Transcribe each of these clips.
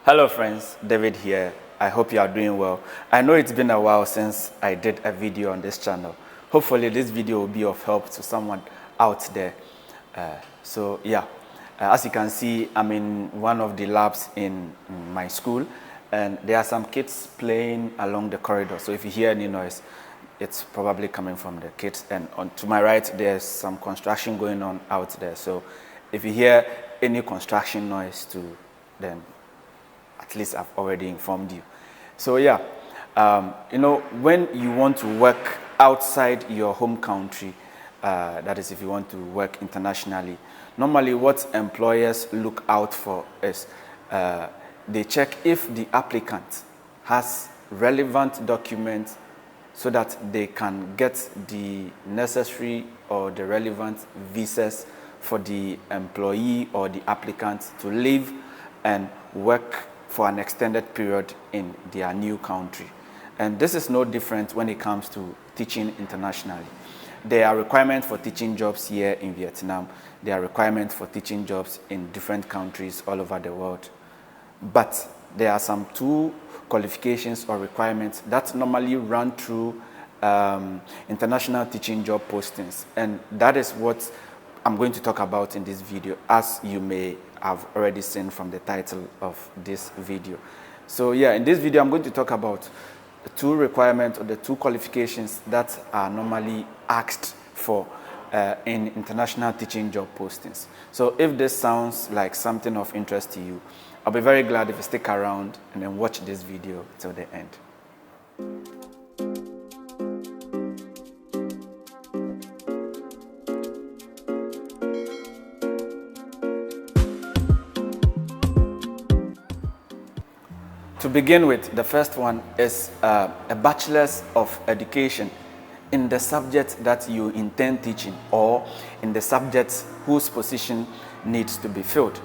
Hello friends, David here. I hope you are doing well. I know it's been a while since I did a video on this channel. Hopefully this video will be of help to someone out there. As you can see, I'm in one of the labs in my school, and there are some kids playing along the corridor. So if you hear any noise, it's probably coming from the kids. And to my right, there's some construction going on out there. So if you hear any construction noise too, then at least I've already informed you. So when you want to work outside your home country, that is if you want to work internationally, normally what employers look out for is they check if the applicant has relevant documents so that they can get the necessary or the relevant visas for the employee or the applicant to live and work for an extended period in their new country. And this is no different when it comes to teaching internationally. There are requirements for teaching jobs here in Vietnam. There are requirements for teaching jobs in different countries all over the world. But there are some two qualifications or requirements that normally run through international teaching job postings. And that is what I'm going to talk about in this video, as you may have already seen from the title of this video. So in this video, I'm going to talk about the two requirements or the two qualifications that are normally asked for in international teaching job postings. So if this sounds like something of interest to you, I'll be very glad if you stick around and then watch this video till the end. To begin with, the first one is a bachelor's of education in the subject that you intend teaching or in the subject whose position needs to be filled.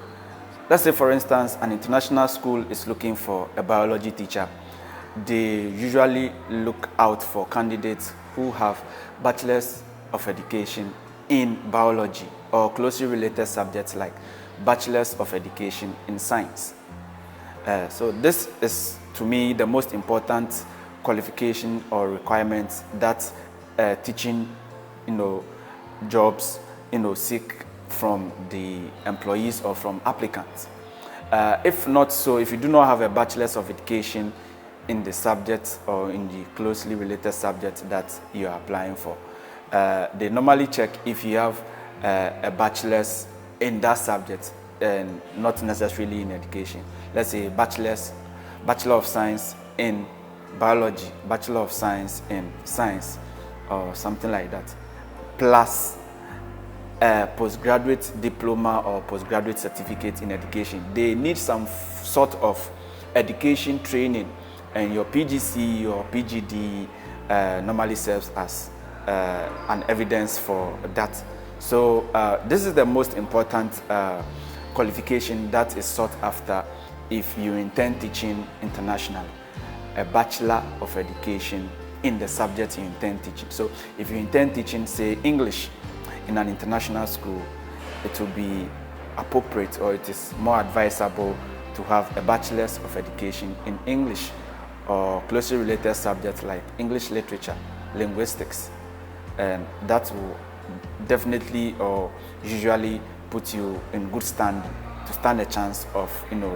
Let's say, for instance, an international school is looking for a biology teacher. They usually look out for candidates who have bachelor's of education in biology or closely related subjects like bachelor's of education in science. So this is, to me, the most important qualification or requirements that teaching, jobs, seek from the employees or from applicants. If not so, if you do not have a bachelor's of education in the subject or in the closely related subject that you are applying for, they normally check if you have a bachelor's in that subject and not necessarily in education. Let's say Bachelor of Science in Biology, Bachelor of Science in Science, or something like that, plus a postgraduate diploma or postgraduate certificate in education. They need some sort of education training, and your PGC or PGD normally serves as an evidence for that. So this is the most important qualification that is sought after if you intend teaching internationally, a Bachelor of Education in the subject you intend teaching. So if you intend teaching, say, English in an international school, it will be appropriate, or it is more advisable to have a Bachelor's of Education in English or closely related subjects like English literature, linguistics, and that will definitely or usually put you in good standing to stand a chance of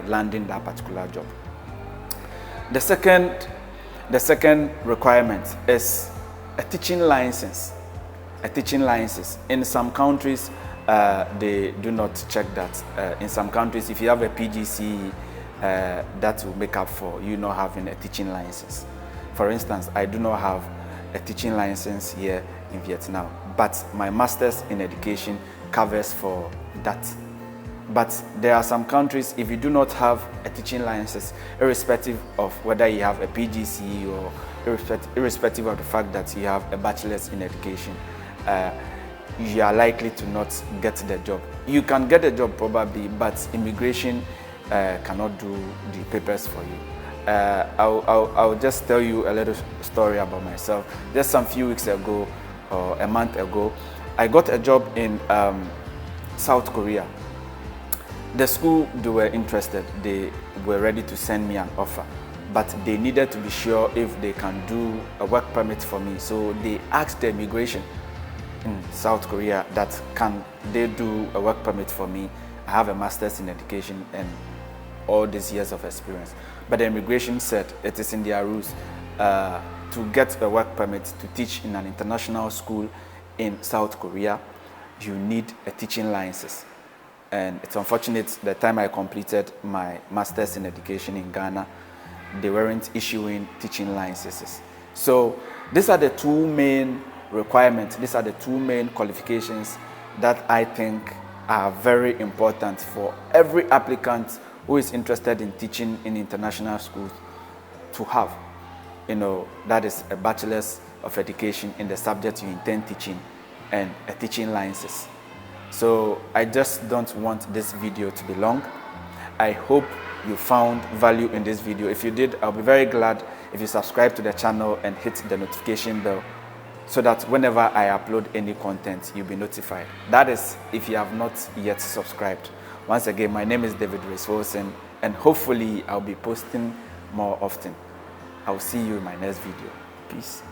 landing that particular job. The second requirement is a teaching license. A teaching license. In some countries, they do not check that. In some countries, if you have a PGC, that will make up for you not having a teaching license. For instance, I do not have a teaching license here in Vietnam, but my master's in education covers for that. But there are some countries, if you do not have a teaching license, irrespective of whether you have a PGC or irrespective of the fact that you have a bachelor's in education, you are likely to not get the job. You can get a job probably, but immigration cannot do the papers for you. I'll just tell you a little story about myself. Just some few weeks ago, or a month ago, I got a job in South Korea. The school, they were interested. They were ready to send me an offer, but they needed to be sure if they can do a work permit for me. So they asked the immigration in South Korea that can they do a work permit for me. I have a master's in education and all these years of experience. But the immigration said it is in their rules to get a work permit to teach in an international school in South Korea, you need a teaching license. And it's unfortunate the time I completed my master's in education in Ghana, they weren't issuing teaching licenses. So these are the two main requirements, these are the two main qualifications that I think are very important for every applicant who is interested in teaching in international schools to have. That is a bachelor's of education in the subject you intend teaching and a teaching license. So I just don't want this video to be long. I hope you found value in this video. If you did, I'll be very glad if you subscribe to the channel and hit the notification bell so that whenever I upload any content, you'll be notified. That is if you have not yet subscribed. Once again, my name is David Wilson, and hopefully I'll be posting more often. I'll see you in my next video. Peace.